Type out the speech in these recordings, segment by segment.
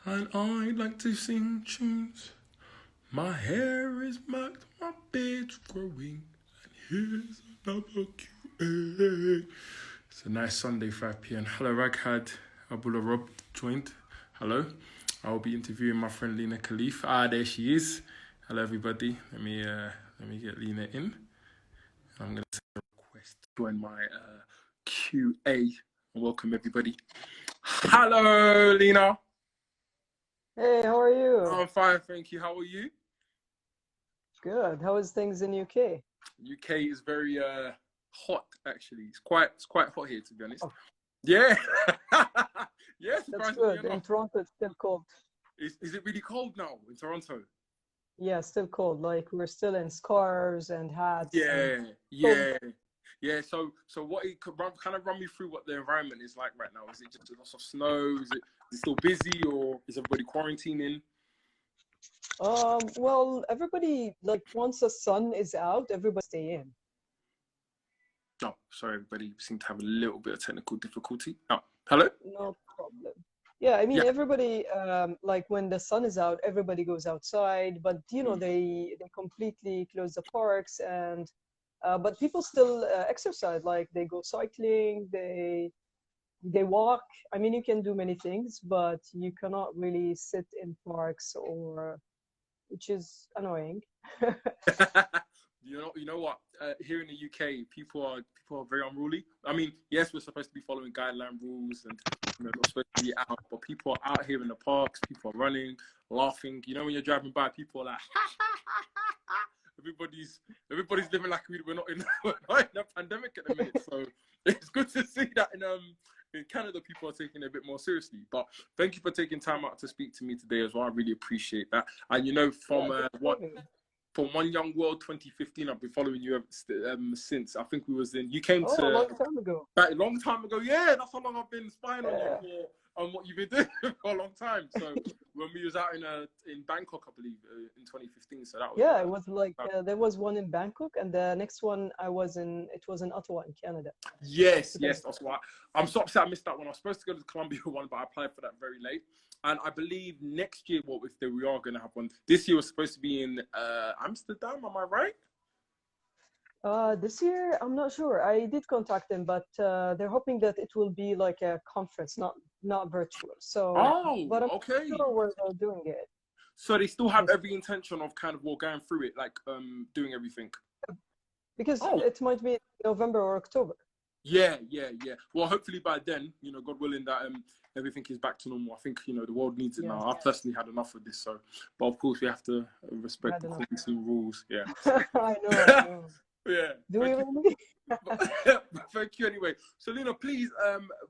And I like to sing tunes. My hair is marked, my beard's growing, and here's another QA. It's a nice Sunday, 5 p.m. Hello, Raghad. Abula Rob joined. Hello. I'll be interviewing my friend Lina Khaliefh. There she is. Hello, everybody. Let me get Lina in. I'm going to send a request to join my QA. Welcome, everybody. Hello, Lina. Hey, how are you? I'm fine, thank you. How are you? Good. How is things in UK? UK is very hot, actually. It's quite hot here, to be honest. Oh, Yeah. Yeah, that's surprisingly good. In enough. Toronto, it's still cold. Is it really cold now in Toronto? Yeah, still cold. Like we're still in scarves and hats and Yeah, cold. yeah, yeah. So what it could kind of run me through what the environment is like right now. Is it just lots of snow? Is it still busy, or is everybody quarantining? Well, everybody like once the sun is out, everybody stay in. Oh, sorry, everybody. We seem to have a little bit of technical difficulty. Oh, hello? No problem. Yeah, I mean Yeah. everybody like when the sun is out, everybody goes outside, but you know Mm. they completely close the parks and but people still exercise, like they go cycling, they walk. I mean, you can do many things, but you cannot really sit in parks or, which is annoying. You know what? Here in the UK, people are very unruly. I mean, yes, we're supposed to be following guideline rules and not supposed to be out, but people are out here in the parks. People are running, laughing. You know, when you're driving by, people are like, everybody's everybody's living like we're not in we're not in a pandemic at the minute. So it's good to see that in Canada people are taking it a bit more seriously. But thank you for taking time out to speak to me today as well. I really appreciate that. And you know, Yeah, from thanks for having me. One Young World 2015, I've been following you since. I think you came Oh, a long to time ago. back a long time ago. Yeah, that's how long I've been spying on you Yeah, on what you've been doing for a long time. So when we was out in Bangkok, I believe, in 2015. So that was yeah, it was like uh, there was one in Bangkok, and the next one it was in Ottawa in Canada. yes, 2000. that's why. I'm so upset I missed that one. I was supposed to go to the Columbia one, but I applied for that very late. And I believe next year, we are going to have one. This year was supposed to be in Amsterdam. Am I right? This year, I'm not sure. I did contact them, but they're hoping that it will be like a conference, not virtual. So, Oh, but I'm not okay. sure where they're doing it. So they still have This every intention of kind of going through it, like doing everything. because Oh, it might be November or October. yeah. Well, hopefully by then, God willing, that everything is back to normal. I think the world needs it Yes, now. I've personally had enough of this, so but of course we have to we respect had the enough. quarantine rules. Yeah. So I know. yeah, Do we thank you. really? Thank you anyway. So Lina, please,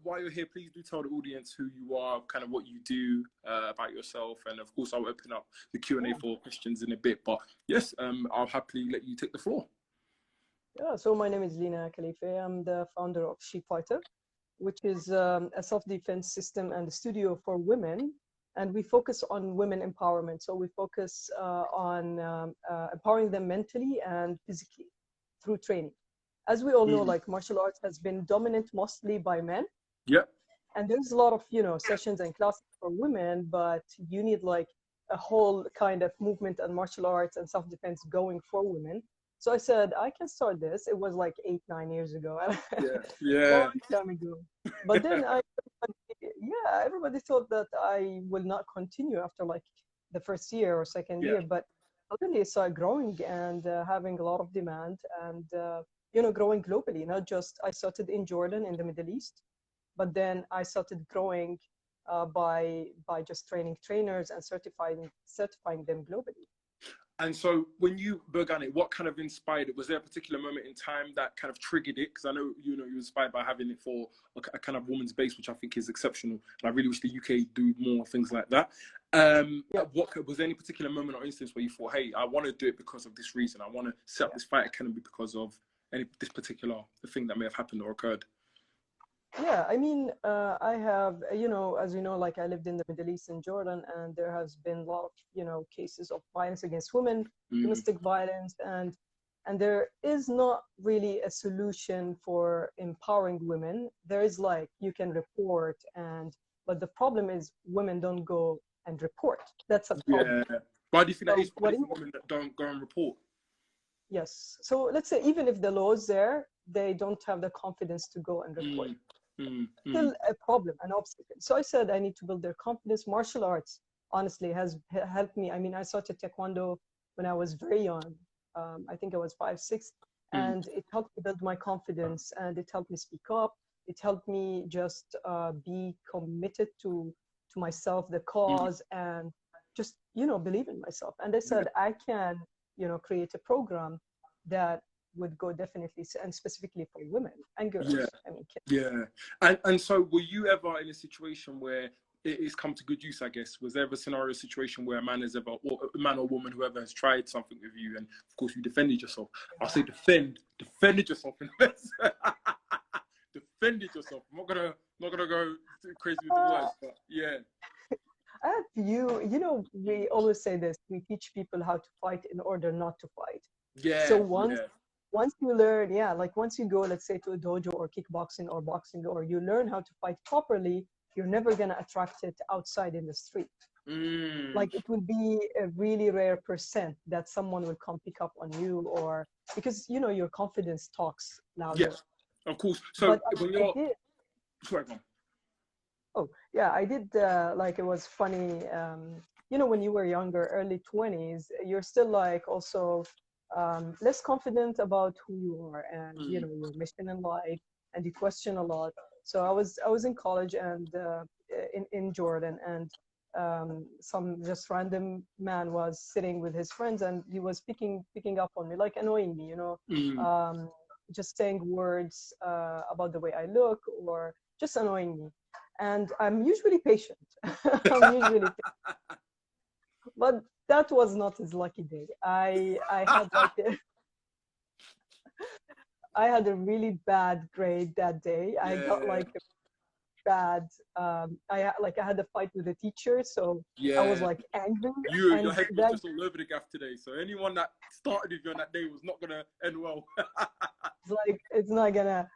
while you're here, please do tell the audience who you are, kind of what you do about yourself, and of course I'll open up the Q&A Yeah. for questions in a bit. But yes, I'll happily let you take the floor. Yeah. So my name is Lina Khaliefh. I'm the founder of Shefighter, which is a self-defense system and a studio for women. And we focus on women empowerment. So we focus on empowering them mentally and physically through training. As we all know, Mm. like martial arts has been dominant mostly by men. Yep. And there's a lot of, sessions and classes for women, but you need like a whole kind of movement and martial arts and self-defense going for women. So I said, I can start this. It was like 8, 9 years ago, Yeah. long Yeah. time ago. But then yeah, everybody thought that I will not continue after like the first year or second Yeah. year, but suddenly it started growing and having a lot of demand and, growing globally, not just I started in Jordan in the Middle East, but then I started growing by just training trainers and certifying them globally. And so when you began it, what kind of inspired it? Was there a particular moment in time that kind of triggered it? Because I know, you were inspired by having it for a kind of woman's base, which I think is exceptional. And I really wish the UK do more things like that. Yeah, What was there any particular moment or instance where you thought, hey, I want to do it because of this reason. I want to set up yeah. this fight academy because of this particular thing that may have happened or occurred. Yeah, I mean, I have, as you know, like I lived in the Middle East in Jordan, and there has been a lot of, cases of violence against women, Mm, domestic violence, and there is not really a solution for empowering women. There is like you can report, but the problem is women don't go and report. That's a problem. Yeah. Why do you think that So is? Why do you think women that don't go and report? yes. So let's say even if the law is there, they don't have the confidence to go and report. Still a problem, an obstacle. So I said I need to build their confidence. Martial arts, honestly, has helped me. I mean, I started Taekwondo when I was very young. I think I was 5, 6, and it helped me build my confidence, and it helped me speak up. It helped me just be committed to myself, the cause, and just, believe in myself. And I said I can, create a program that would go definitely, and specifically for women and girls. Yeah. I mean, kids. Yeah. And so were you ever in a situation where it's come to good use, I guess? Was there ever a scenario, situation where a man has ever, or a man or woman, whoever has tried something with you, and of course you defended yourself? I'll say defended yourself in this. Defended yourself. I'm not gonna go too crazy with the words, but yeah. We always say this, we teach people how to fight in order not to fight. Yeah. So once you learn, like once you go, let's say, to a dojo or kickboxing or boxing, or you learn how to fight properly, you're never going to attract it outside in the street. Like it will be a really rare percent that someone will come pick up on you, or because, your confidence talks louder. Yes, of course. So when you're... Sorry, go on. Oh, yeah, I did, like, it was funny, when you were younger, early 20s, you're still like also less confident about who you are and, your mission in life, and you question a lot. So I was in college and in Jordan, and some just random man was sitting with his friends, and he was picking up on me, like annoying me, just saying words about the way I look, or just annoying me. And I'm usually patient. But that was not his lucky day. I had like I had a really bad grade that day. I got like a bad. I had a fight with the teacher, so I was like angry. Your head was just all over the gaff today. So anyone that started with you on that day was not gonna end well. It's not gonna.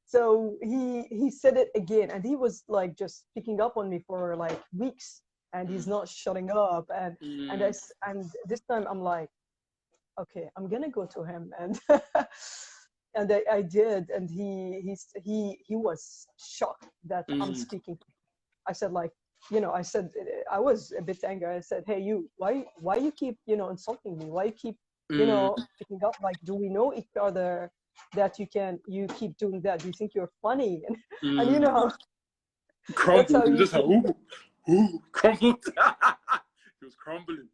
So he said it again, and he was like just picking up on me for like weeks, and he's not shutting up. And this time I'm like, okay, I'm gonna go to him, and and I did, and he was shocked that I'm speaking. I said like, I was a bit angry. I said, hey, why you keep insulting me? Why you keep picking up? Like, do we know each other? That you keep doing that? Do you think you're funny? And crumbled. Just like, crumbled. He was crumbling.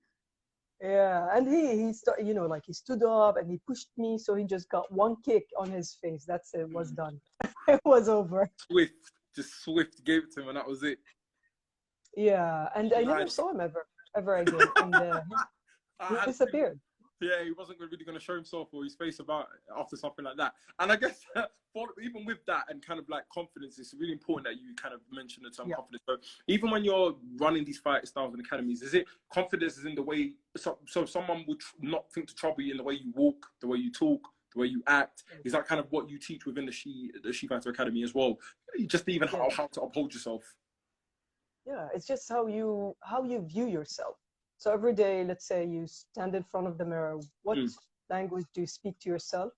Yeah, and he stood up and he pushed me, so he just got one kick on his face. That's it. Was done. It was over. Swift gave it to him, and that was it. Yeah, and I never saw him ever again, and he disappeared. Yeah, he wasn't really going to show himself or his face about after something like that. And I guess even with that and kind of like confidence, it's really important that you kind of mention the term confidence. So even when you're running these fight styles and academies, is it confidence is in the way, so someone would not think to trouble you in the way you walk, the way you talk, the way you act? Is that kind of what you teach within the Shefighter Academy as well? Just even how to uphold yourself. Yeah, it's just how you view yourself. So every day, let's say you stand in front of the mirror, what language do you speak to yourself?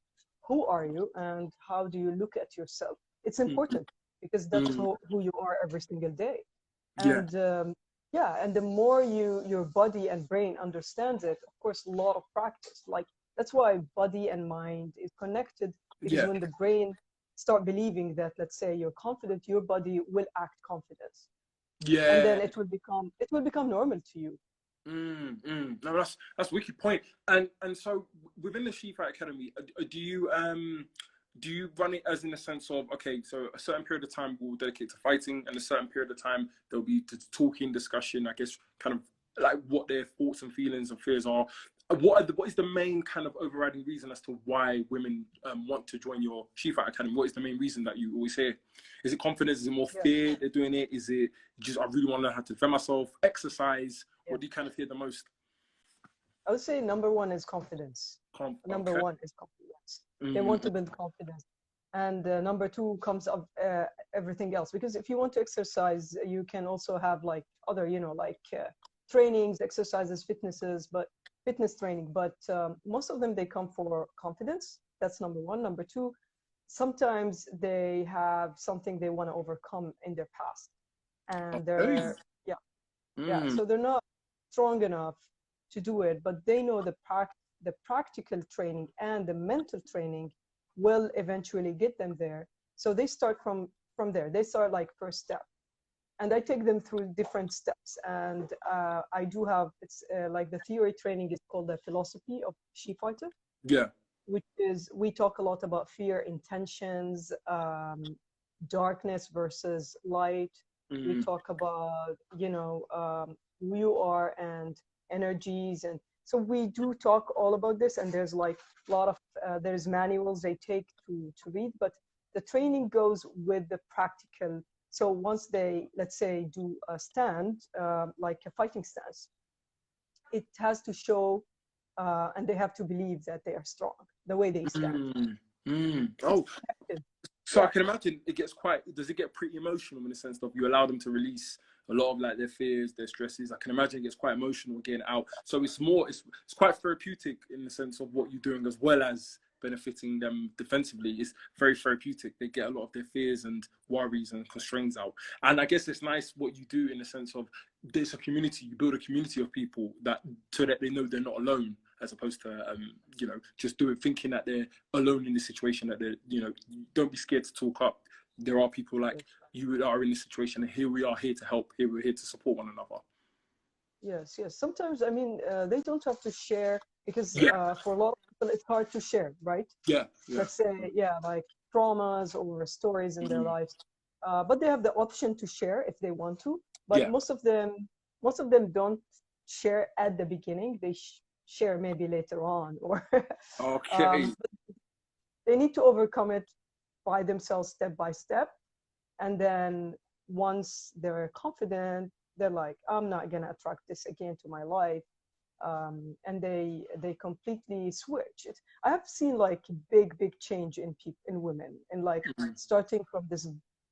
Who are you, and how do you look at yourself? It's important because that's who you are every single day. And and the more your body and brain understands it, of course, a lot of practice. Like that's why body and mind is connected, because when the brain start believing that, let's say you're confident, your body will act confidence. Yeah. And then it will become normal to you. No, that's a wicked point. And so within the Shefighter Academy, do you run it as in the sense of, okay, so a certain period of time we'll dedicate to fighting, and a certain period of time there'll be talking, discussion, I guess, kind of like what their thoughts and feelings and fears are. What is the main kind of overriding reason as to why women want to join your Shefighter Academy? What is the main reason that you always hear? Is it confidence? Is it more fear they're doing it? Is it just, I really want to learn how to defend myself, exercise? What do you kind of hear the most? I would say number one is confidence. Number one is confidence. They want to build confidence. And number two comes of everything else. Because if you want to exercise, you can also have like other, trainings, exercises, fitness training, but most of them, they come for confidence. That's number one. Number two, sometimes they have something they want to overcome in their past, and Okay. yeah, Mm. so they're not strong enough to do it, but they know the practical training and the mental training will eventually get them there. So they start from there. They start like first step, and I take them through different steps. And I do have, it's like the theory training is called the philosophy of shefighter, Yeah. which is, we talk a lot about fear, intentions, darkness versus light. We Mm. talk about, who you are and energies. And so we do talk all about this. And there's like a lot of, there's manuals they take to read, but the training goes with the practical. So once they, let's say, do a stand, like a fighting stance, it has to show, and they have to believe that they are strong, the way they stand. Mm. Mm. It's Oh, effective. so I Yeah. can imagine it gets quite. Does it get pretty emotional in the sense of you allow them to release a lot of like their fears, their stresses? I can imagine it gets quite emotional getting out. So it's more. It's quite therapeutic in the sense of what you're doing, as well as benefiting them defensively. It's very therapeutic. They get a lot of their fears and worries and constraints out. And I guess it's nice what you do in the sense of there's a community. You build a community of people that so that they know they're not alone, as opposed to just thinking that they're alone in the situation, that they're don't be scared to talk up. There are people like you that are in this situation, and here we are, here to help. Here we're here to support one another. Yes, yes. Sometimes, I mean, they don't have to share, because Yeah, for a lot of people, it's hard to share, right? yeah, yeah. Let's say, yeah, like traumas or stories in their Mm-hmm. lives. But they have the option to share if they want to. But Yeah. most of them don't share at the beginning. They share maybe later on, or Okay. but they need to overcome it by themselves, step by step. And then once they're confident, they're like, I'm not gonna attract this again to my life. And they completely switch it. I have seen like big change in people, in women, and like Mm-hmm. starting from this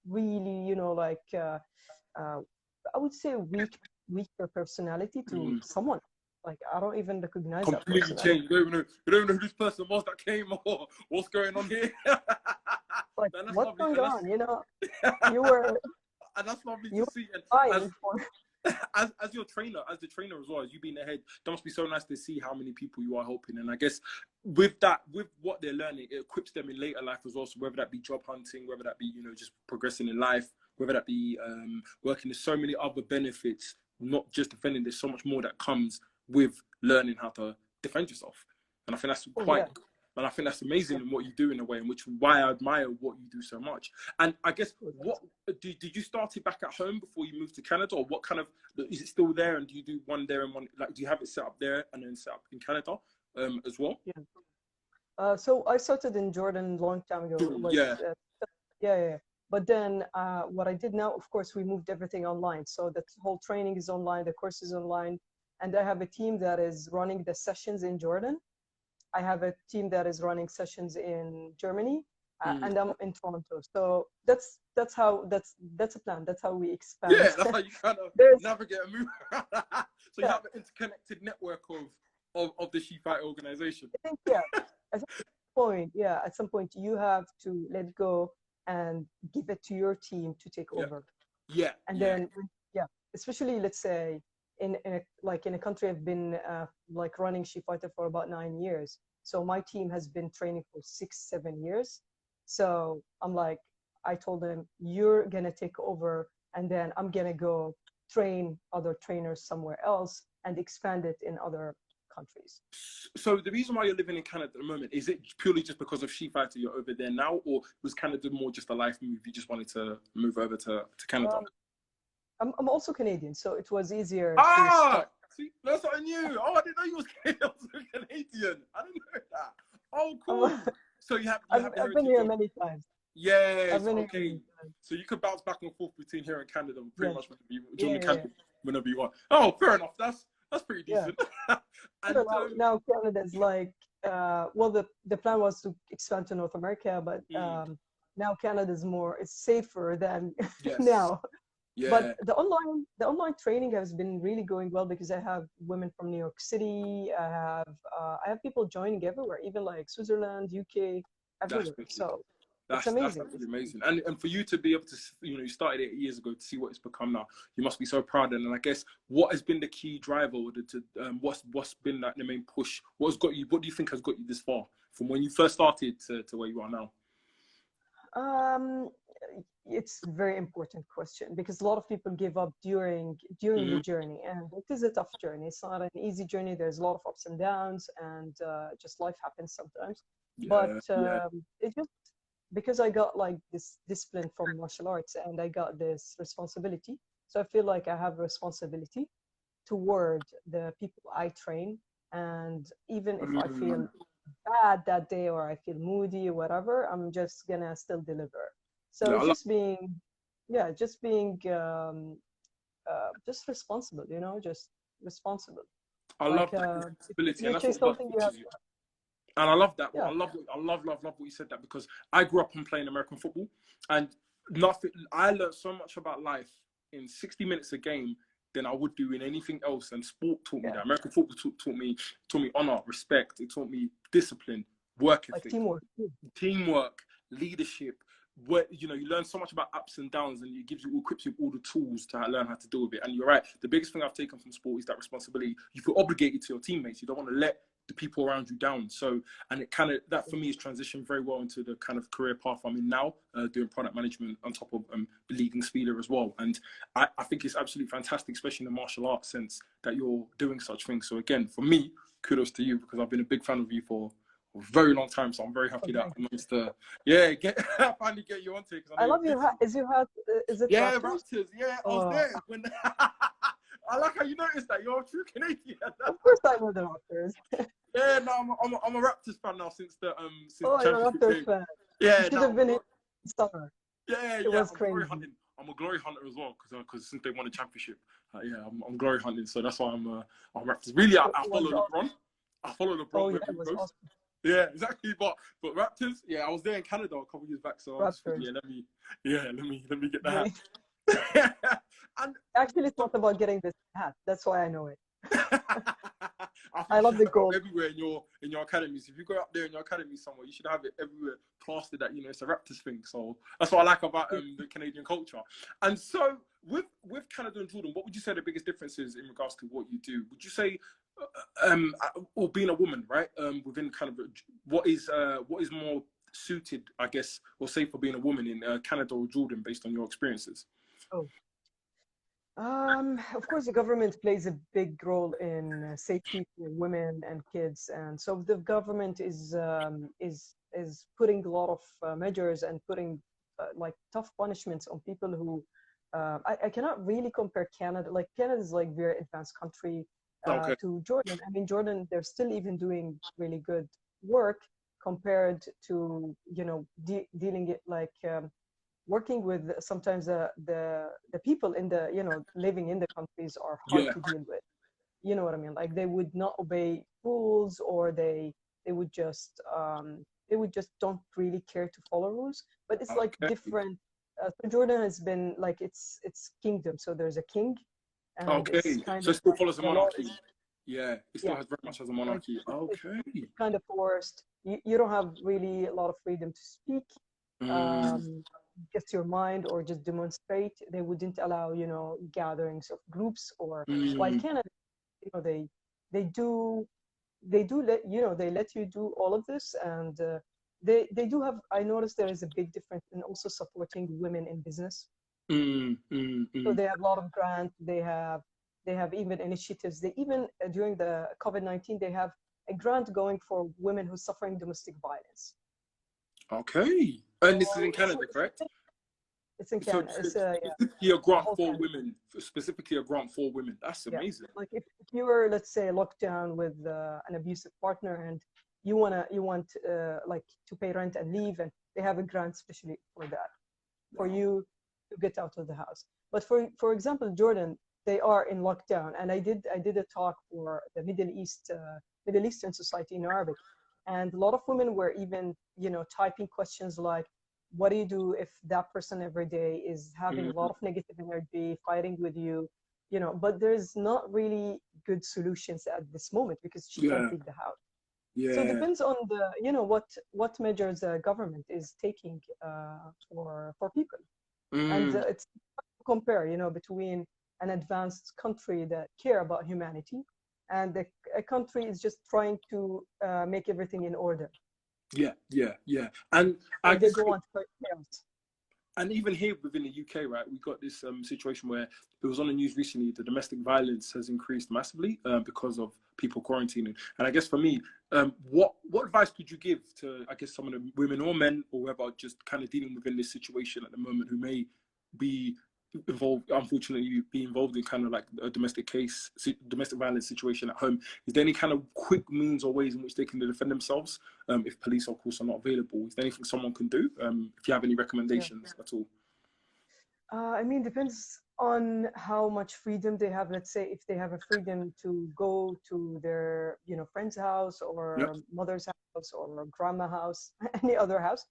really, like I would say weaker personality to Mm-hmm. someone like I don't even recognize that Completely person anymore. changed. You don't even know who this person was that came, or what's going on here. Like, Man, that's what's lovely, going and that's on? You were and that's lovely you to were see. And as fine for as your trainer, as the trainer as well, as you being the head, that must be so nice to see how many people you are helping. And I guess with that, with what they're learning, it equips them in later life as well. So whether that be job hunting, whether that be just progressing in life, whether that be working, there's so many other benefits. Not just defending. There's so much more that comes with learning how to defend yourself. And I think that's oh quite. yeah. And I think that's amazing in what you do in a way, in which why I admire what you do so much. And I guess what did you start it back at home before you moved to Canada, or what kind of is it still there? And do you do one there and one like do you have it set up there and then set up in Canada as well? Yeah. So I started in Jordan a long time ago. It Yeah, was yeah. But then what I did now, of course, we moved everything online. So the whole training is online, the course is online, and I have a team that is running the sessions in Jordan. I have a team that is running sessions in Germany, mm. and I'm in Toronto. So that's a plan. That's how we expand. Yeah. That's how you kind of There's navigate and move. So you yeah, have an interconnected network of the She Fight organization. I think yeah. At some point, yeah, at some point you have to let go and give it to your team to take Yeah, over. yeah, And yeah. then yeah, especially let's say in a country I've been like running shefighter for about 9 years. So my team has been training for 6-7 years. So I'm like, I told them, you're gonna take over, and then I'm gonna go train other trainers somewhere else and expand it in other countries. So the reason why you're living in Canada at the moment, is it purely just because of She Fighter you're over there now, or was Canada more just a life move? You just wanted to move over to Canada? Um, I'm also Canadian, so it was easier to Ah, start. see, that's what I knew. Oh, I didn't know you was Canadian. I didn't know that. Oh, I'm, cool. So you have the I've been heritage here of many times. I've yes, been here okay. many times. So you could bounce back and forth between here and Canada pretty Yeah, much whenever you join yeah, the yeah, yeah. Canada whenever you want. Oh, fair enough. That's pretty Yeah. decent. So And now Canada is like, well, the plan was to expand to North America, but mm, now Canada is more, it's safer than yes. now. But Yeah, the online training has been really going well because I have women from New York City. I have people joining everywhere, even like Switzerland, UK, that's everywhere. wicked. So it's That's amazing. absolutely amazing. And for you to be able to, you started 8 years ago to see what it's become now, you must be so proud. And I guess what has been the key driver, or what's been like the main push? What has got you? What do you think has got you this far from when you first started to where you are now? Um, it's a very important question because a lot of people give up during the Mm-hmm. journey, and it is a tough journey. It's not an easy journey. There's a lot of ups and downs, and just life happens sometimes. But Yeah, yeah. it just because I got like this discipline from martial arts and I got this responsibility. So I feel like I have a responsibility toward the people I train. And even if I Mm. feel bad that day or I feel moody or whatever, I'm just gonna still deliver. Yeah, So yeah, just responsible, just responsible. I love Like that if responsibility, you and that's chase what God something, you have, teaches you. And I love that. yeah, Love what you said that, because I grew up on playing American football, and nothing. I learned so much about life in 60 minutes a game than I would do in anything else. And sport taught me yeah, that. American football taught me honor, respect. It taught me discipline, work like ethic, teamwork. teamwork, leadership. Where you learn so much about ups and downs, and equips you with all the tools to learn how to deal with it. And you're right. The biggest thing I've taken from sport is that responsibility. You feel obligated to your teammates. You don't want to let the people around you down. So, and it kind of, that for me is transitioned very well into the kind of career path I'm in now, doing product management on top of leading Spiela as well. And I think it's absolutely fantastic, especially in the martial arts sense, that you're doing such things. So again, for me, kudos to you, because I've been a big fan of you for a very long time. So I'm very happy that Okay. I managed to, finally get you onto it, because I I know love you're your busy. hat. Is your hat? Is it Yeah, Raptors? Raptors. Yeah, I was Oh, there when. I like how you noticed that. You're a true Canadian. of course I know the Raptors. Yeah, no, I'm a Raptors fan now since the Oh, you're a championship Raptors game. fan. You Yeah, should no, have been in summer. It yeah. was I'm glory crazy. hunting. I'm a glory hunter as well, because since they won the championship, I'm glory hunting. So that's why I'm Raptors. Really, I It was follow awesome. LeBron. I follow Oh LeBron yeah, wherever it he was goes. awesome. Yeah, exactly. But Raptors, yeah, I was there in Canada a couple of years back, so I just thought, Raptors. let me get the hat. Great. And Actually, it's so, not about getting this hat. That's why I know it. I think I you love should the have it gold. everywhere in your academies. If you go up there in your academy somewhere, you should have it everywhere, plastered that it's a Raptors thing. So that's what I like about the Canadian culture. And so with Canada and Jordan, what would you say the biggest difference is in regards to what you do? Would you say, or being a woman, right? Within kind of what is more suited, I guess, or safe for being a woman in Canada or Jordan, based on your experiences? Oh. Of course, the government plays a big role in safety for women and kids, and so the government is putting a lot of measures and putting like tough punishments on people who. I cannot really compare Canada. Like Canada is like very advanced country Okay. to Jordan. I mean, Jordan, they're still even doing really good work compared to dealing it like. Working with sometimes the people in the living in the countries are hard Yeah. to deal with. You know what I mean? Like they would not obey rules, or they would just don't really care to follow rules. But it's like Okay. different. So Jordan has been like it's kingdom. So there's a king, and it's Okay. kind So of it still like follows a the law monarchy. is, Yeah, it still yeah, has very much as a like monarchy. it's, Okay. it's kind of forced. You don't have really a lot of freedom to speak, Mm, um, just your mind, or just demonstrate. They wouldn't allow, gatherings of groups. Or while mm, Canada, they do they let you do all of this, and they do have. I noticed there is a big difference in also supporting women in business. So mm. they have a lot of grants. They have even initiatives. They even during the COVID-19, they have a grant going for women who are suffering domestic violence. Okay. And this is in Canada, correct? It's in So Canada. It's yeah, specifically a the grant whole for Canada. women. Specifically a grant for women. That's Yeah, amazing. like if you were, let's say, locked down with an abusive partner, and you want like to pay rent and leave, and they have a grant especially for that, for Wow. you to get out of the house. But for example, Jordan, they are in lockdown, and I did a talk for the Middle Eastern Society in Arabic, and a lot of women were even typing questions like, what do you do if that person every day is having a lot Mm. of negative energy, fighting with you, you know? But there's not really good solutions at this moment because she can't Yeah. leave the house. So it Yeah. depends on the, you know, what measures the government is taking for people. And Mm. it's compare, you know, between an advanced country that care about humanity and a country is just trying to make everything in order. Yeah. Yeah. Yeah. And I So they guess, don't want chaos. and even here within the UK, right, we got this situation where it was on the news recently. The domestic violence has increased massively because of people quarantining. And I guess for me, what advice could you give to, I guess, some of the women or men or whoever just kind of dealing within this situation at the moment who may be involved, unfortunately, be involved in kind of like a domestic violence situation at home? Is there any kind of quick means or ways in which they can defend themselves if police, of course, are not available? Is there anything someone can do? If you have any Yeah. recommendations at all? I mean, depends on how much freedom they have. Let's say if they have a freedom to go to their, you know, friend's house Yep. or mother's house or grandma house, any other house,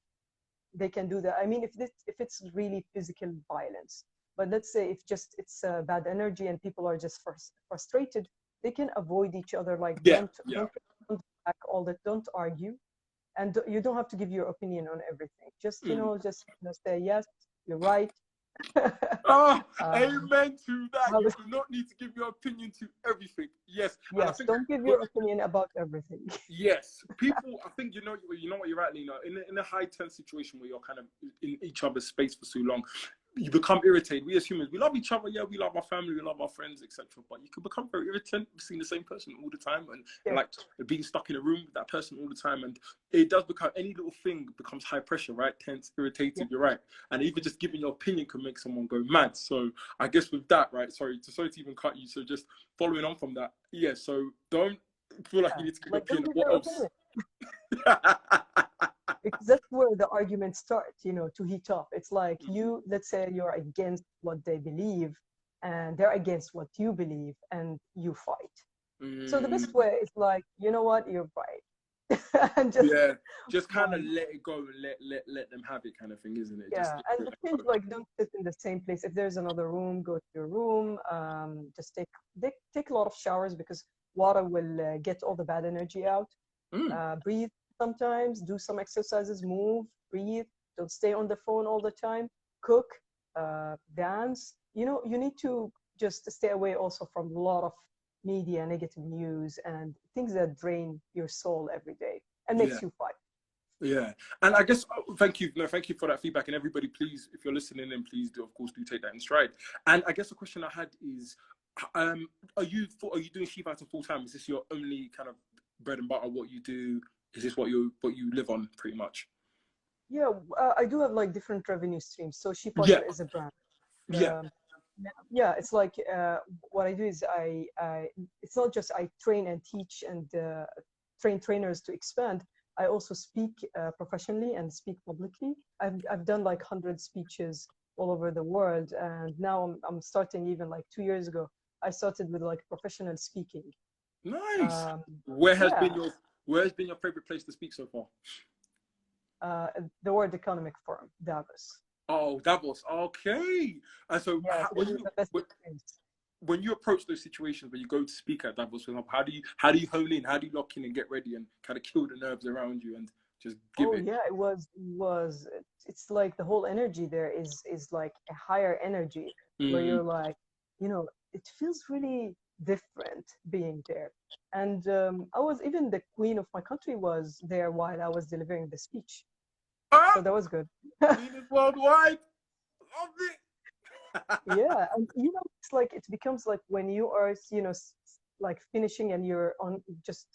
they can do that. I mean, if it's really physical violence, but let's say if just it's bad energy and people are just frustrated, they can avoid each other. Like Yeah. Yeah. don't back all that, don't argue, and you don't have to give your opinion on everything. Just, you Mm. know, just, you know, say yes, you're right. Ah, um, amen to that. how You do not need to give your opinion to everything. Yes, and I yes, think, don't give but your opinion about everything. yes, people. I think you know what you're right, Lina. In a high tense situation where you're kind of in each other's space for so long, you become irritated. We as humans, we love each other. Yeah, we love our family, we love our friends, etc. But you can become very irritant seeing the same person all the time, and Yeah, like being stuck in a room with that person all the time. And it does become, any little thing becomes high pressure, right? Tense, yeah, irritated. You're right, and even just giving your opinion can make someone go mad. So I guess with that, right? Sorry to even cut you. So just following on from that, yeah. So don't feel like yeah. you need to give your Like, don't opinion. give What your else? opinion because that's where the arguments start, you know, to heat up. It's like you, let's say you're against what they believe and they're against what you believe and you fight. So the best Mm, way is like, you know what, you're right. And just yeah, just kind of um, let it go and let them have it, kind of thing, isn't it? Just yeah, and the things like don't sit in the same place. If there's another room, go to your room. Just take a lot of showers because water will get all the bad energy out. mm, Breathe sometimes, do some exercises, move, breathe. Don't stay on the phone all the time. Cook, dance. You know, you need to just stay away also from a lot of media, negative news, and things that drain your soul every day and yeah. makes you fight. Yeah, and I guess thank you, no, thank you for that feedback. And everybody, please, if you're listening, then please do, of course, do take that in stride. And I guess the question I had is, are you doing shefighter full time? Is this your only kind of bread and butter? What you do? Is this what you live on, pretty much? Yeah, I do have like different revenue streams. So Yeah, shefighter is a brand. yeah. Um, yeah, it's like what I do is it's not just I train and teach and train trainers to expand. I also speak professionally and speak publicly. I've done like 100 speeches all over the world, and now I'm starting even like 2 years ago. I started with like professional speaking. Nice. Um, Where has been yeah, your favorite place to speak so far? uh, the World Economic Forum, Davos. Oh, Davos. Okay. And so, Yes, it was the best experience. when you approach those situations when you go to speak at Davos, for example, how do you hone in? How do you lock in and get ready and kind of kill the nerves around you and just give Oh it? yeah, it was it's like the whole energy there is like a higher energy where Mm, you're like, you know, it feels really different being there. And I was even the queen of my country was there while I was delivering the speech. So ah, that was good. leaders worldwide. Love it. Yeah, and you know, it's like it becomes like when you are, you know, like finishing and you're on just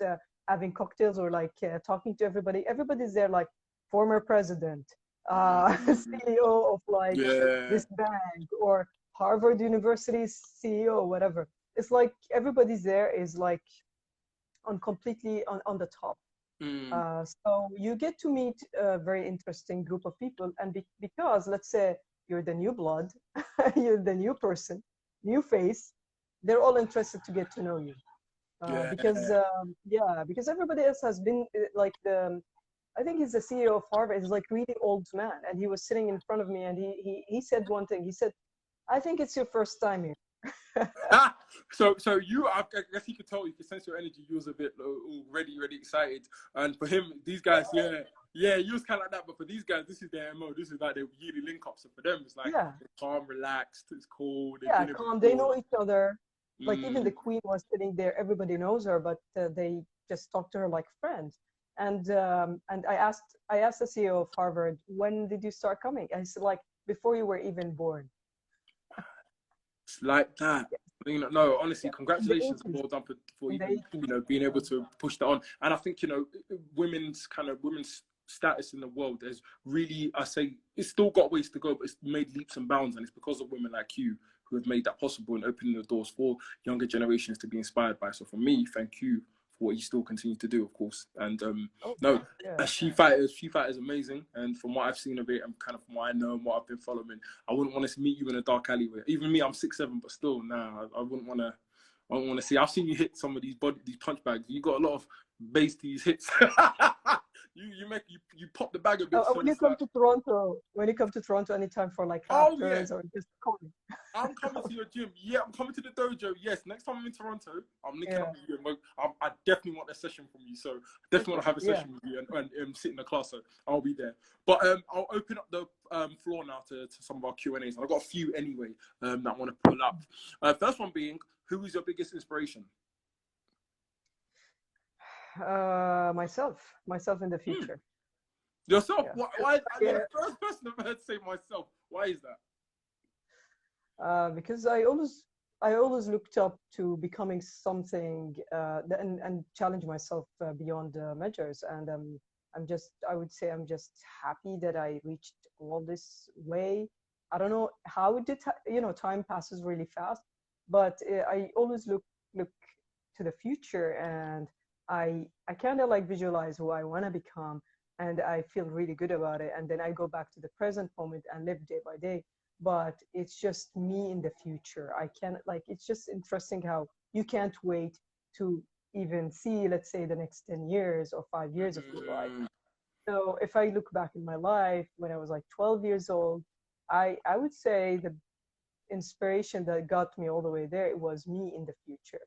having cocktails or like talking to everybody. Everybody's there, like former president, Mm, CEO of like yeah, this bank or Harvard University CEO, whatever. It's like everybody's there is like on completely on the top. mm, So you get to meet a very interesting group of people, and because let's say you're the new blood, you're the new person, new face, they're all interested to get to know you yeah, because yeah, because everybody else has been like I think he's the CEO of Harvard. He's like really old man, and he was sitting in front of me, and he said one thing. He said, "I think it's your first time here." So you, I guess you could tell, you could sense your energy. You was a bit already, really excited. And for him, these guys, yeah, you was kind of like that. But for these guys, this is their MO. This is like their yearly link up. So for them, it's like Yeah, they're calm, relaxed. It's cool. They've yeah, been calm. They before. know each other. Like even the Mm. queen was sitting there. Everybody knows her, but they just talk to her like friends. And I asked the CEO of Harvard, when did you start coming? And he said, like before you were even born. It's like that. You know, no, honestly, Yeah, in the congratulations and 80s. well done for In the even, 80s. being able to push that on. And I think, women's status in the world has really, I say, it's still got ways to go, but it's made leaps and bounds. And it's because of women like you who have made that possible and opening the doors for younger generations to be inspired by. So for me, thank you for what you still continue to do, of course. And Oh, no, yeah. She Fighter is amazing. And from what I've seen of it and kind of from what I know and what I've been following, I wouldn't want to meet you in a dark alleyway. Even me, I'm 6'7", but still, nah, I wouldn't want to. I don't want to see. I've seen you hit some of these punch bags. You got a lot of bass to these hits. you pop the bag a bit. So When you it's come like, to Toronto, anytime for like oh yeah, rafters or just calling. I'm coming to your gym. Yeah, I'm coming to the dojo. Yes, next time I'm in Toronto, I'm linking Yeah, up with you. I definitely want a session from you. So I definitely want to have a yeah. session with you and sit in the class. So I'll be there. But I'll open up the floor now to some of our Q&As. I've got a few anyway that I want to pull up. First one being, who is your biggest inspiration? Myself in the Hmm. future. Yourself? Yeah, Why? You're yeah. the first person I've heard say myself. Why is that? Because I always looked up to becoming something and challenge myself beyond measures. And I would say I'm just happy that I reached all this way. I don't know how it did, time passes really fast, but I always look to the future, and I kind of like visualize who I want to become, and I feel really good about it. And then I go back to the present moment and live day by day, but it's just me in the future. I can't, like, it's just interesting how you can't wait to even see, let's say, the next 10 years or 5 years of your life. Mm, So if I look back in my life when I was like 12 years old, I would say the inspiration that got me all the way there, it was me in the future.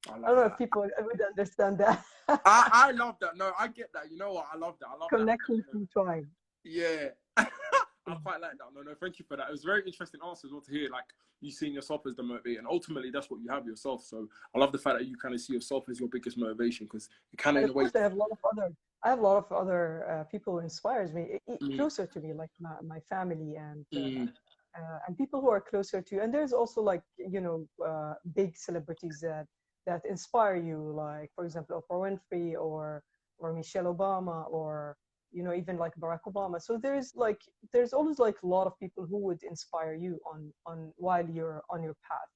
I I don't love know if that. people would understand that. I love that. No, I get that. You know what? I love that. I love that. Connecting through time. Yeah. I quite like that. No, thank you for that. It was a very interesting answer as well to hear, like, you seeing yourself as the motivator. And ultimately, that's what you have yourself. So I love the fact that you kind of see yourself as your biggest motivation, because it kind of, And in a of way, course, I have a lot of other people who inspires me, mm, closer to me, like my family mm, and people who are closer to you. And there's also like, big celebrities that inspire you, like, for example, Oprah Winfrey or Michelle Obama or, even like Barack Obama. So there's always like a lot of people who would inspire you on while you're on your path.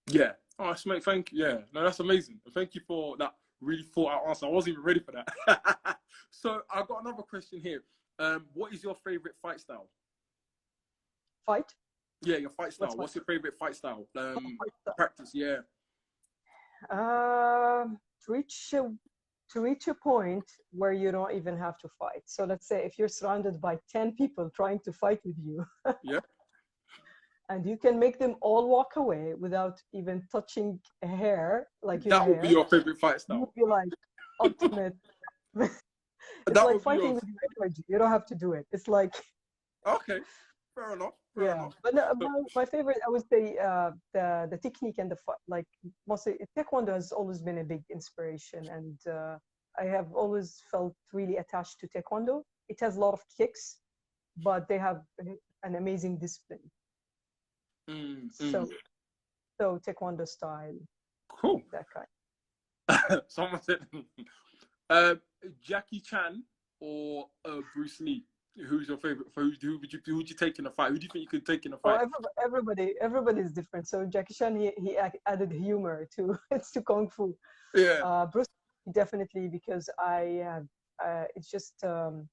yeah. Oh, mate, thank you. Yeah. No, that's amazing. Thank you for that really thought out answer. I wasn't even ready for that. So I've got another question here. What is your favorite fight style? Fight? Yeah, your fight style. What's my What's your favorite fight style? fight Practice, yeah. style? To reach a point where you don't even have to fight. So let's say if you're surrounded by 10 people trying to fight with you, Yeah. and you can make them all walk away without even touching a hair, like your That would be hair, your favorite fight you style. would be like ultimate. It's That like would be fighting your. with your energy. You don't have to do it. It's like, Okay. Fair enough. Fair yeah. enough. But no, But, my favorite, I would say, the technique and the like mostly Taekwondo has always been a big inspiration, and I have always felt really attached to Taekwondo. It has a lot of kicks, but they have an amazing discipline. mm, mm. So so Taekwondo style, Cool. that kind. Someone said, uh, Jackie Chan or Bruce Lee. Who's your favorite? Who would you take in a fight? Who do you think you could take in a Oh, fight? everybody is different. So Jackie Chan, he added humor to it's to kung fu. Yeah. Bruce definitely, because it's just the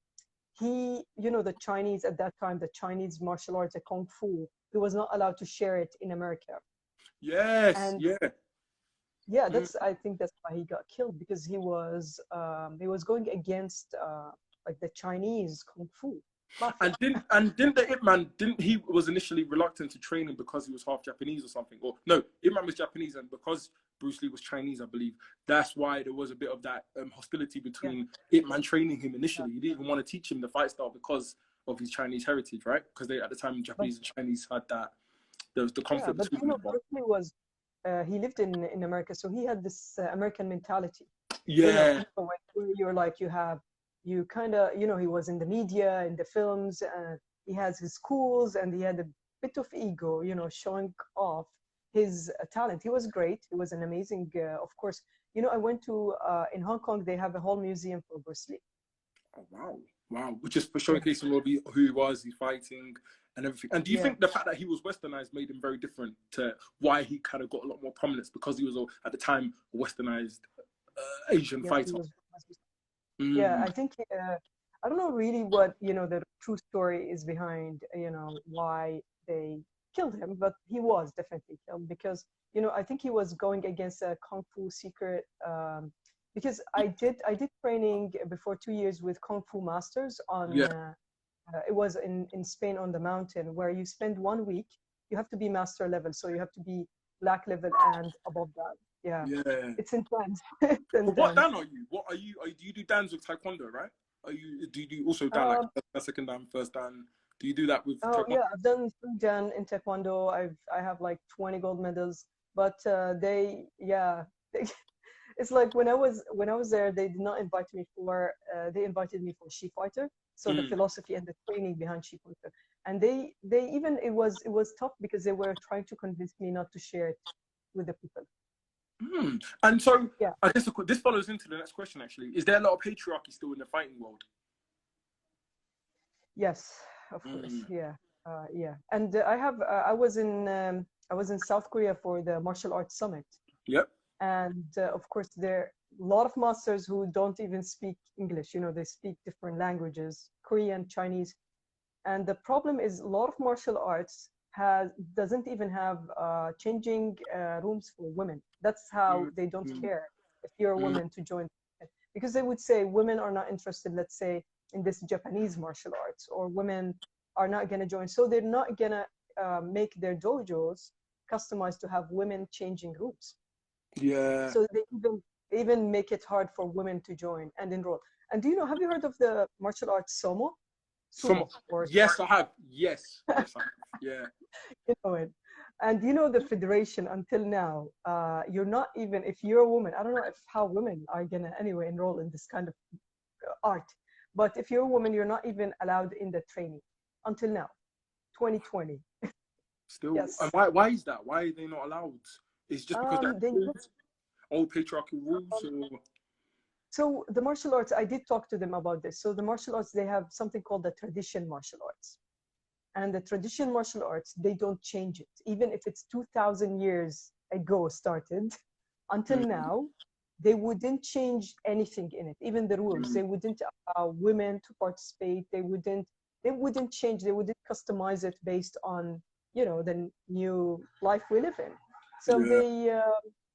Chinese at that time, the Chinese martial arts, the kung fu, he was not allowed to share it in America. Yes. And Yeah. yeah, Mm, I think that's why he got killed, because he was going against like the Chinese kung fu mafia. And didn't the Ip Man, didn't he was initially reluctant to train him because he was half Japanese or something? Or no, Ip Man was Japanese, and because Bruce Lee was Chinese, I believe, that's why there was a bit of that hostility between Ip Man training him initially. He didn't even want to teach him the fight style because of his Chinese heritage, right? Because they at the time Japanese and Chinese had that there was the conflict But between them. Bruce Lee was he lived in America, so he had this American mentality. Yeah. Where you're like you kind of he was in the media, in the films, he has his schools, and he had a bit of ego, showing off his talent. He was great. He was an amazing, of course. I went to in Hong Kong. They have a whole museum for Bruce Lee. Oh, wow! Which is for showcasing who he was, he's fighting, and everything. And do you think the fact that he was westernized made him very different to why he kind of got a lot more prominence because he was at the time a westernized Asian fighter? Yeah, I think I don't know really what the true story is behind why they killed him, but he was definitely killed because I think he was going against a kung fu secret. Because I did training before 2 years with kung fu masters on. It was in Spain on the mountain where you spend 1 week. You have to be master level, so you have to be black level and above that. Yeah. It's intense. It's intense. What dan are you? What are you? Do you do dans with taekwondo, right? Do you do also dan like second dan, first dan? Do you do that with taekwondo? Yeah, I've done dan in taekwondo. I have like 20 gold medals, but it's like when I was there, they did not invite me for they invited me for shefighter. So the philosophy and the training behind shefighter, and they even it was tough because they were trying to convince me not to share it with the people. And so I guess this follows into the next question. Actually, is there a lot of patriarchy still in the fighting world? Yes, of course. Yeah. And I was in South Korea for the martial arts summit. Yep. And of course, there are a lot of masters who don't even speak English. They speak different languages, Korean, Chinese. And the problem is a lot of martial arts doesn't even have changing rooms for women. That's how they don't care if you're a woman to join. Because they would say women are not interested, let's say, in this Japanese martial arts, or women are not going to join. So they're not going to make their dojos customized to have women changing rooms. Yeah. So they even make it hard for women to join and enroll. And have you heard of the martial arts sumo? Yes, I have. Yes, I have. Yeah. You know it. And the federation until now, you're not even, if you're a woman, I don't know how women are going to anyway enroll in this kind of art. But if you're a woman, you're not even allowed in the training until now, 2020. Still, yes. And why is that? Why are they not allowed? It's just because old patriarchal rules? So the martial arts, I did talk to them about this. So the martial arts, they have something called the tradition martial arts. And the tradition martial arts, they don't change it. Even if it's 2,000 years ago started, until now, they wouldn't change anything in it. Even the rules, they wouldn't allow women to participate. They wouldn't change. They wouldn't customize it based on, the new life we live in. So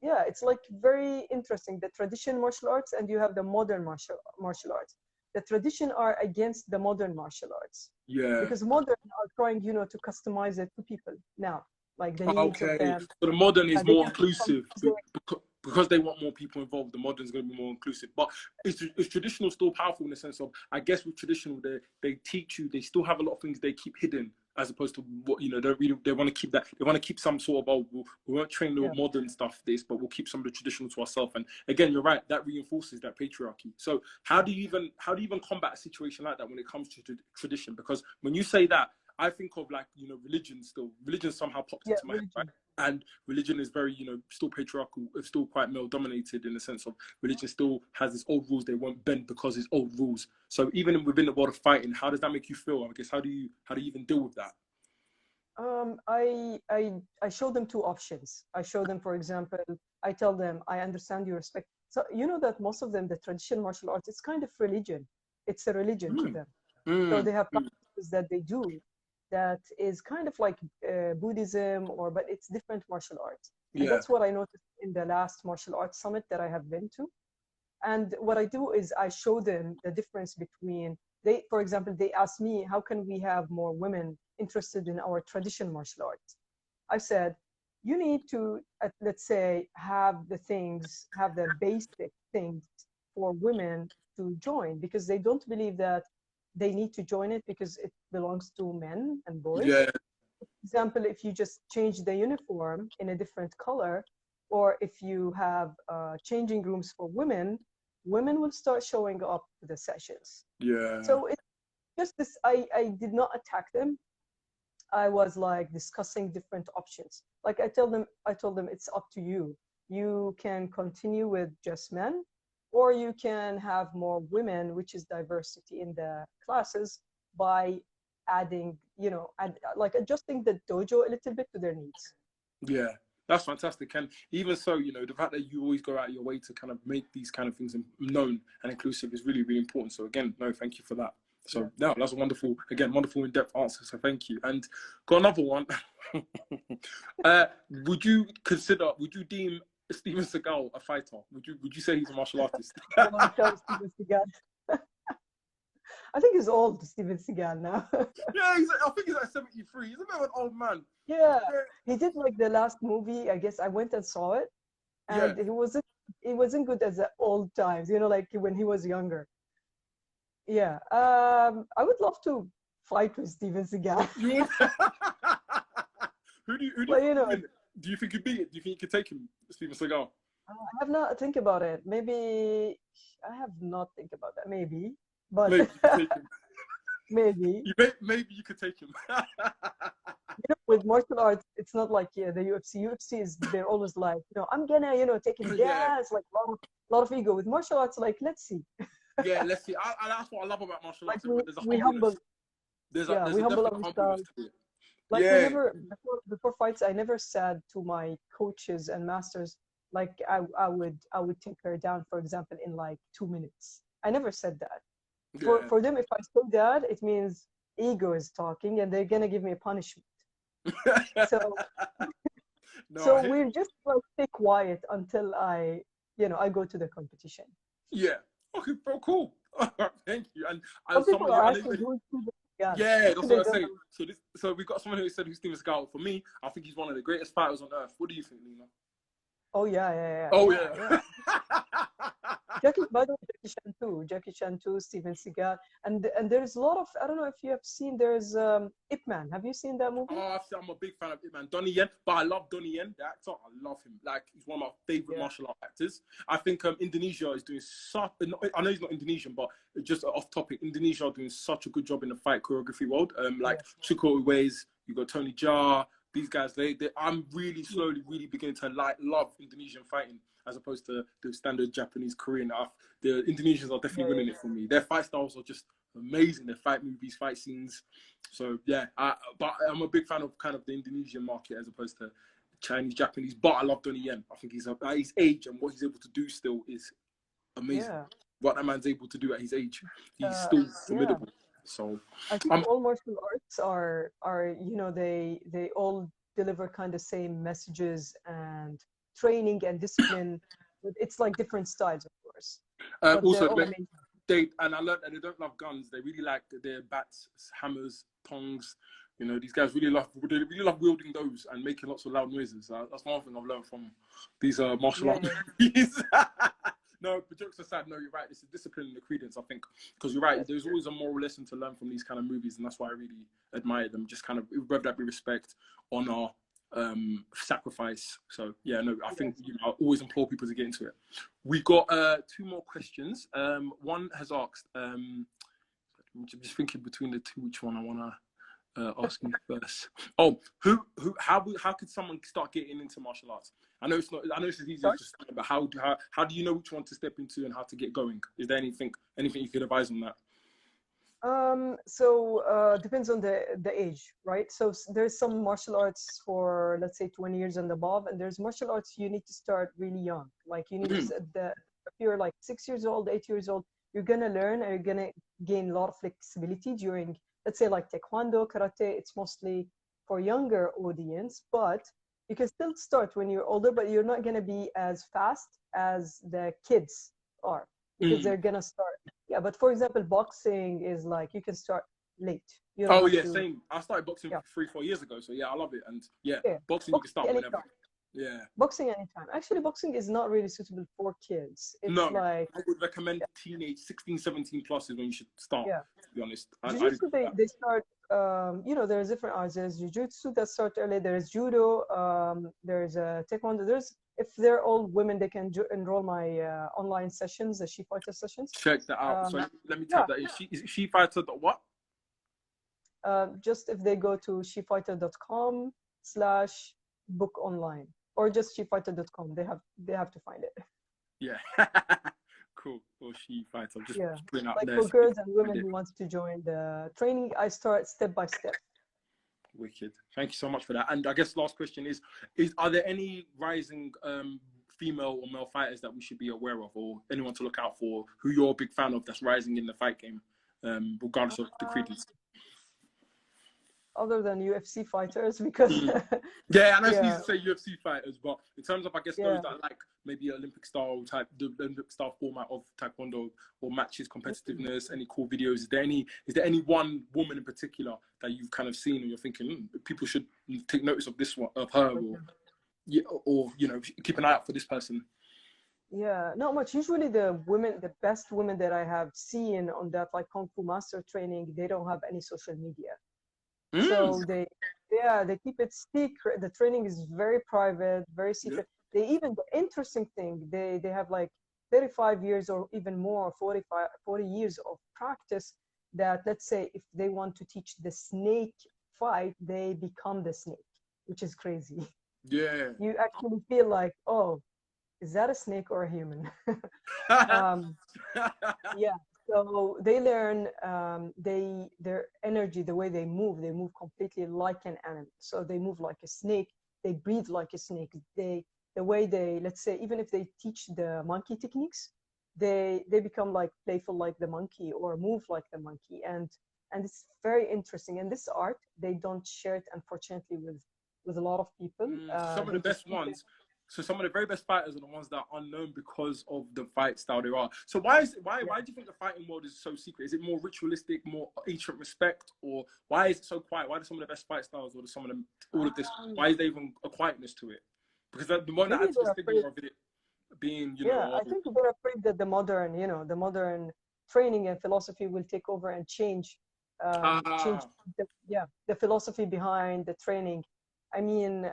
it's like very interesting. The tradition martial arts, and you have the modern martial arts. The tradition are against the modern martial arts. Yeah. Because modern are trying, to customize it to people now, like the needs of them. So the modern is more inclusive because they want more people involved. The modern is going to be more inclusive. But is traditional still powerful in the sense of, I guess with traditional, they teach you, they still have a lot of things they keep hidden, as opposed to what they want to keep that. They want to keep some sort of we won't train the modern stuff but we'll keep some of the traditional to ourselves. And again, you're right, that reinforces that patriarchy. So how do you even combat a situation like that when it comes to tradition? Because when you say that, I think of religion somehow popped into my head, right? And religion is very, still patriarchal, it's still quite male dominated in the sense of religion still has its old rules they won't bend because it's old rules. So even within the world of fighting, how does that make you feel? I guess how do you even deal with that? I show them two options. I show them, for example, I tell them, I understand you respect. So that most of them, the traditional martial arts, it's kind of religion. It's a religion to them. So they have practices that they do that is kind of like Buddhism, but it's different martial arts. And that's what I noticed in the last martial arts summit that I have been to. And what I do is I show them the difference between for example, they ask me, how can we have more women interested in our traditional martial arts? I said, you need to, let's say, have the basic things for women to join, because they don't believe that they need to join it because it belongs to men and boys. Yeah. For example, if you just change the uniform in a different color, or if you have changing rooms for women, women will start showing up to the sessions. Yeah. So it's just this, I did not attack them. I was like discussing different options. Like I told them it's up to you. You can continue with just men, or you can have more women, which is diversity in the classes, by adding, like adjusting the dojo a little bit to their needs. Yeah, that's fantastic. And even so, the fact that you always go out of your way to kind of make these kind of things known and inclusive is really, really important. So again, no, thank you for that. So no, that's a wonderful in-depth answer. So thank you. And got another one. Would you deem Steven Seagal a fighter? Would you say he's a martial artist? Long time Steven Seagal. I think he's old, Steven Seagal now. Yeah, I think he's like 73. He's a bit of an old man. Yeah, he did like the last movie. I guess I went and saw it, and Yeah. it wasn't good as the old times. Like when he was younger. Yeah, I would love to fight with Steven Seagal. You would? Who do you But, think do you think you'd beat it? Do you think you could take him, Steven Seagal? I have not think about it. Maybe I have not think about that. Maybe, but Maybe you could take him. maybe. Maybe you could take him. With martial arts, it's not like the UFC. UFC is, they're always like, I'm gonna, take his gas, like a lot of ego. With martial arts, like, let's see. Yeah, let's see. That's what I love about martial arts. Like There's a we humble, There's we a humble definite humbleness ourselves. to it. Like we Yeah. never before fights, I never said to my coaches and masters, like I would take her down, for example, in like 2 minutes. I never said that. Yeah. For them, if I say that, it means ego is talking and they're gonna give me a punishment. So No, we're just like stay quiet until I go to the competition. yeah. Okay, bro, cool. Thank you. And Some people someone, are I know asking who is Steven Seagal. yeah, that's They what I don't say. know. So we got someone who said who's Steven Seagal. For me, I think he's one of the greatest fighters on earth. What do you think, Lina? Oh yeah. Oh yeah. By the way, Jackie Chan too, Steven Seagal, and there's a lot of, I don't know if you have seen, there's Ip Man. Have you seen that movie? Oh, I'm a big fan of it, man. Donnie Yen, but I love Donnie Yen, the actor. I love him. Like, he's one of my favorite martial art actors. I think Indonesia is doing such. I know he's not Indonesian, but just off topic, Indonesia are doing such a good job in the fight choreography world. Chico Uwais, you got Tony Jaa. These guys, I'm really slowly, really beginning to love Indonesian fighting as opposed to the standard Japanese, Korean. The Indonesians are definitely winning it for me. Their fight styles are just amazing. Their fight movies, fight scenes. So yeah, but I'm a big fan of kind of the Indonesian market as opposed to Chinese, Japanese. But I love Donnie Yen. I think at his age and what he's able to do still is amazing. Yeah. What that man's able to do at his age, he's still formidable. Yeah. So I think all martial arts are they all deliver kind of same messages and training and discipline. It's like different styles, of course. Also, and I learned that they don't love guns. They really like their bats, hammers, tongs. These guys really love wielding those and making lots of loud noises. That's one thing I've learned from these martial art movies. No, but jokes aside, no, you're right. It's a discipline and the credence, I think, because you're right. There's always a moral lesson to learn from these kind of movies, and that's why I really admire them. Just kind of, whether that be respect, honor, sacrifice. So yeah, no, I think I always implore people to get into it. We got 2 more questions. One has asked. I'm just thinking between the two, which one I want to ask you first. Oh, how could someone start getting into martial arts? I know it's easy to start, but how do you know which one to step into and how to get going? Is there anything you could advise on that? Depends on the age, right? So there's some martial arts for, let's say, 20 years and above, and there's martial arts you need to start really young. Like you need to, if you're like 6 years old, 8 years old, you're gonna learn and you're gonna gain a lot of flexibility during, let's say, like taekwondo, karate. It's mostly for younger audience, but you can still start when you're older, but you're not gonna be as fast as the kids are, because they're gonna start. Yeah, but for example, boxing is like you can start late. You don't Oh have yeah, to. same. I started boxing Yeah, 3-4 years ago, so yeah, I love it. And yeah, yeah. boxing you can Boxing start whenever. anytime. Yeah. Boxing anytime. Actually, boxing is not really suitable for kids. It's No, like, I would recommend teenage 16, 17 plus is when you should start. yeah. To be honest, I agree Jiu-jitsu, with that. they start, there's different arts. There's jiu-jitsu that start early. There's judo. There's taekwondo. If they're all women, they can enroll my online sessions, the shefighter sessions. Check that out. So let me type that in. Is it shefighter what? Just if they go to shefighter.com/book online, or just shefighter.com, they have to find it. Yeah. Cool. Or shefighter. Just Yeah, putting out like there. for So girls and women who wants to join the training, I start step by step. wicked. Thank you so much for that. And I guess last question is are there any rising female or male fighters that we should be aware of, or anyone to look out for who you're a big fan of that's rising in the fight game, regardless of the credence? Other than UFC fighters, because yeah, I know yeah. you say UFC fighters, but in terms of, I guess, those that like maybe Olympic style type, the Olympic style format of taekwondo or matches, competitiveness, any cool videos, is there any one woman in particular that you've kind of seen and you're thinking people should take notice of this one, of her, or you know, keep an eye out for this person? Yeah, not much. Usually the best women that I have seen on that like Kung Fu Master training, they don't have any social media. So they keep it secret. The training is very private, very secret. The interesting thing, they have like 35 years or even more, 40 years of practice, that let's say if they want to teach the snake fight, they become the snake, which is crazy. Yeah. You actually feel like, oh, is that a snake or a human? Yeah. So they learn their energy, the way they move completely like an animal. So they move like a snake, they breathe like a snake. The way they, let's say, even if they teach the monkey techniques, they become like playful like the monkey or move like the monkey. And it's very interesting. And this art, they don't share it, unfortunately, with a lot of people. Some of the best ones. So some of the very best fighters are the ones that are unknown because of the fight style they are. So why do you think the fighting world is so secret? Is it more ritualistic, more ancient respect, or why is it so quiet? Why do some of the best fight styles, or some of them, all of this, why is there even a quietness to it? Because the one that adds to the stigma of it being, you know. I think they're afraid that the modern training and philosophy will take over and change the philosophy behind the training. I mean,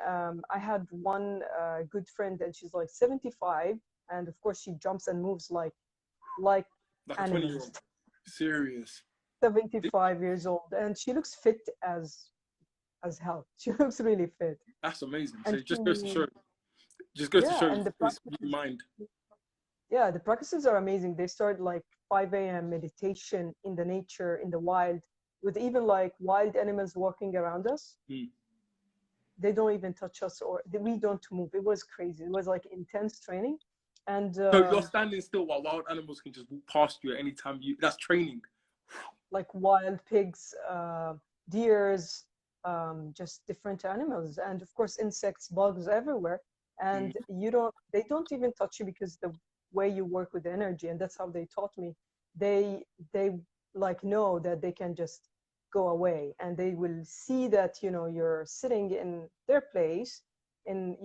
I had one good friend, and she's like 75, and of course she jumps and moves like a animals. 20-year-old. Serious. 75 years old, and she looks fit as hell. She looks really fit. That's amazing. And so it just goes to show. Just goes to show and it's your mind. Yeah, the practices are amazing. They start like 5 a.m. meditation in the nature, in the wild, with even like wild animals walking around us. They don't even touch us, or we don't move. It was crazy. It was like intense training. And so you're standing still while wild animals can just walk past you at any time. That's training. Like wild pigs, deers, just different animals, and of course insects, bugs everywhere. And they don't even touch you, because the way you work with the energy, and that's how they taught me. They like know that they can just go away, and they will see that you're sitting in their place, in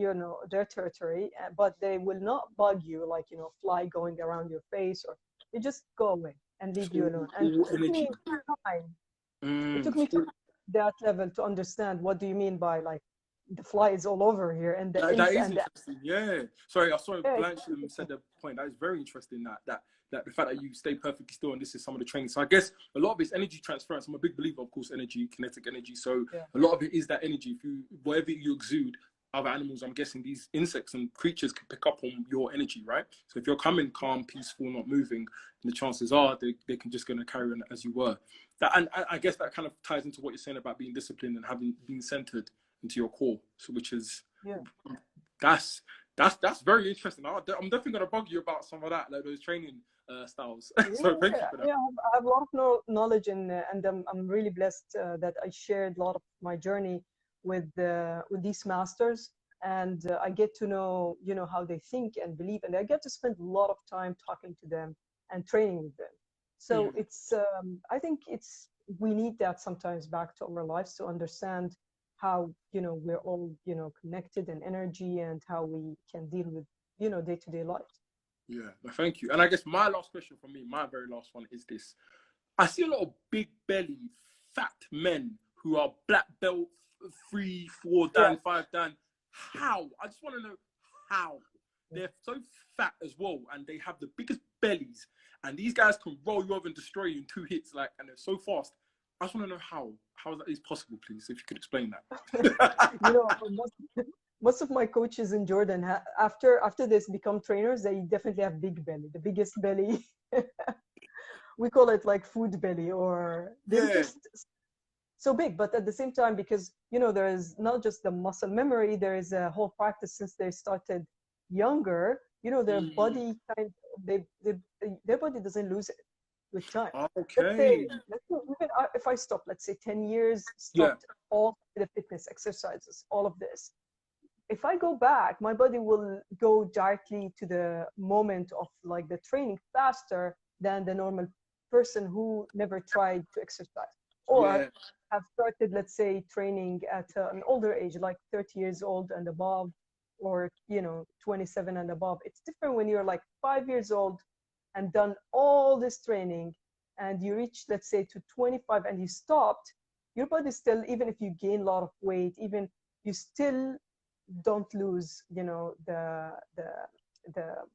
their territory, but they will not bug you, like fly going around your face, or they just go away and leave you alone. And it took me time. It took me to that level to understand what do you mean by like the fly is all over here, and that is interesting. Yeah. Sorry, I saw Blanche said the point. That is very interesting. That the fact that you stay perfectly still, and this is some of the training. So I guess a lot of it's energy transference. I'm a big believer, of course, energy, kinetic energy. So a lot of it is that energy. Whatever you exude, other animals, I'm guessing these insects and creatures can pick up on your energy, right? So if you're coming calm, peaceful, not moving, and the chances are they can just gonna carry on as you were. And I guess that kind of ties into what you're saying about being disciplined and being centered into your core. So which is that's very interesting. I'm definitely gonna bug you about some of that, like those training styles. So thank you for that. Yeah, I have a lot of knowledge, and I'm really blessed that I shared a lot of my journey with these masters. and I get to know, you know, how they think and believe, and I get to spend a lot of time talking to them and training with them. So it's, I think it's, we need that sometimes back to our lives to understand how, you know, we're all, you know, connected in energy and how we can deal with, you know, day-to-day life. Yeah, thank you. And I guess my last question for me, my very last one is this. I see a lot of big belly, fat men who are black belt, 3, 4 dan, 5 dan. How? I just want to know how. They're so fat as well, and they have the biggest bellies. And these guys can roll you over and destroy you in 2 hits, like, and they're so fast. I just want to know how that is possible, please, if you could explain that. You know, most of my coaches in Jordan, after they become trainers, they definitely have big belly, the biggest belly. We call it like food belly, or they're just so big. But at the same time, because, you know, there is not just the muscle memory, there is a whole practice since they started younger. You know, their body their body doesn't lose it with time. Okay. Let's say even if I stop, let's say 10 years, stopped all the fitness exercises, all of this. If I go back, my body will go directly to the moment of like the training faster than the normal person who never tried to exercise, or have started, let's say, training at an older age, like 30 years old and above, or, you know, 27 and above. It's different when you're like 5 years old and done all this training, and you reach, let's say, to 25 and you stopped. Your body still, even if you gain a lot of weight, even you still don't lose, you know, the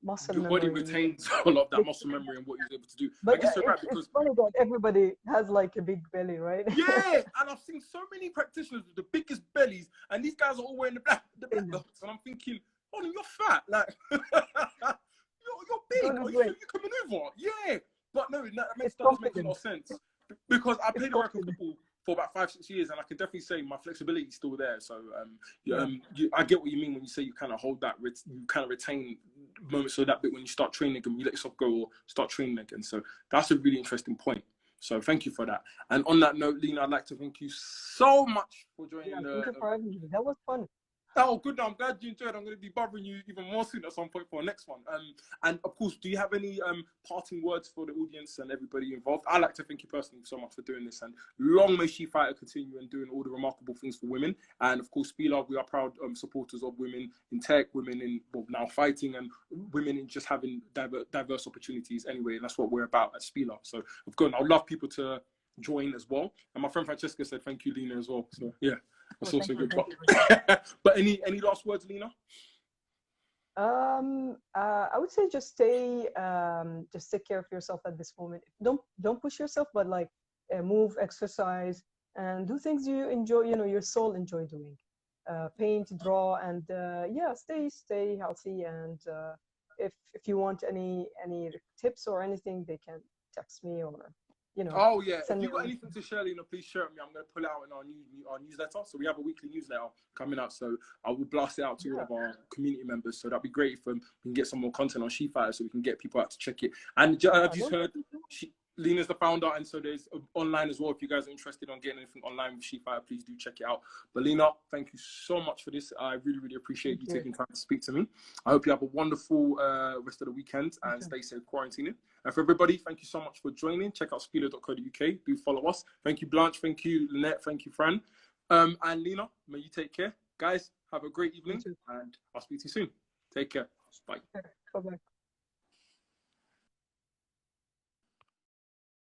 muscle memory. Your body retains a lot of that muscle memory and what you're able to do. But I guess you're right, because it's funny that everybody has like a big belly, right? Yeah, and I've seen so many practitioners with the biggest bellies, and these guys are all wearing the black belts, and I'm thinking, oh, you're fat, like you're big. Are you sure you can maneuver? Yeah, but no, that makes a lot of sense, because I played American football for about 5-6 years, and I can definitely say my flexibility is still there. So I get what you mean when you say you kind of hold that, you kind of retain moments of that bit when you start training and you let yourself go or start training again. So that's a really interesting point. So thank you for that. And on that note, Lina, I'd like to thank you so much for joining. Thank you for having me. That was fun. Oh, good. I'm glad you enjoyed. I'm going to be bothering you even more soon at some point for our next one. And of course, do you have any parting words for the audience and everybody involved? I'd like to thank you personally so much for doing this, and long may shefighter continue and doing all the remarkable things for women. And of course, Spiela, we are proud supporters of women in tech, women in now fighting, and women in just having diverse opportunities anyway. And that's what we're about at Spiela. So of course, I'd love people to join as well. And my friend Francesca said thank you, Lina, as well. So yeah. That's also good. But any last words, Lina? I would say just take care of yourself at this moment. Don't push yourself, but like move, exercise, and do things you enjoy. You know, your soul enjoy doing. Paint, draw, and stay healthy. And if you want any tips or anything, they can text me or. You know, oh yeah, if you got anything to share, Lina, please share with me. I'm going to pull it out in our newsletter. So we have a weekly newsletter coming out, so I will blast it out to all of our community members. So that'd be great if we can get some more content on shefighter, so we can get people out to check it. And I've just heard Lina's the founder, and so there's online as well. If you guys are interested on getting anything online with shefighter, please do check it out. But Lina, thank you so much for this. I really, really appreciate you taking time to speak to me. I hope you have a wonderful rest of the weekend and stay safe quarantining. And for everybody, thank you so much for joining. Check out spiela.co.uk. Do follow us. Thank you, Blanche. Thank you, Lynette. Thank you, Fran. And Lina, may you take care. Guys, have a great evening, and I'll speak to you soon. Take care. Bye. Bye-bye.